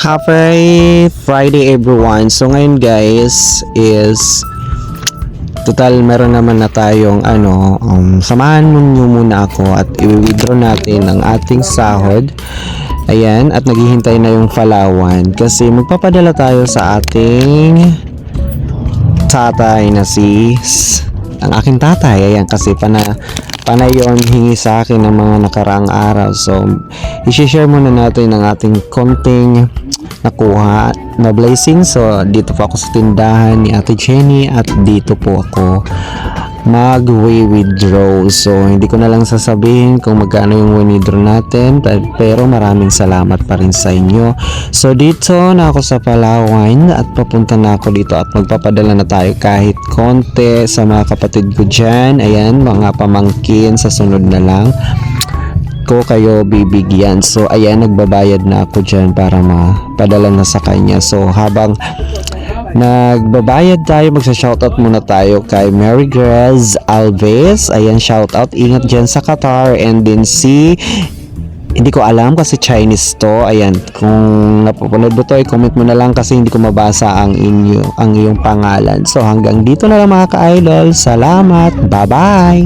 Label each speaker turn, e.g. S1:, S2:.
S1: Happy Friday everyone. So ngayon guys is total meron naman na tayong samahan niyo muna ako at i-withdraw natin ang ating sahod. Ayan, at naghihintay na yung Palawan kasi magpapadala tayo sa ating tatay na ang aking tatay. Ayan, kasi panay yon hingi sa akin ng mga nakaraang araw. So, i-share muna natin ang ating konting nakuha na blessing. So, dito po ako sa tindahan ni Ate Jenny at dito po ako mag-withdraw. So, hindi ko na lang sasabihin kung magkano yung withdraw natin, pero maraming salamat pa rin sa inyo. So, dito na ako sa Palawan at papunta na ako dito at magpapadala na tayo kahit konti sa mga kapatid ko dyan. Ayan, mga pamangkin, sa sunod na lang ko kayo bibigyan. So, ayan, nagbabayad na ako dyan para mapadala na sa kanya. So, habang nagbabayad tayo, magsa-shoutout muna tayo kay Mary Grace Alves. Ayan, shoutout, ingat dyan sa Qatar. And then hindi ko alam kasi Chinese to. Ayan, kung napapanood mo to, i-comment mo na lang kasi hindi ko mabasa ang iyong pangalan. So hanggang dito na lang mga ka-idol. Salamat, bye bye.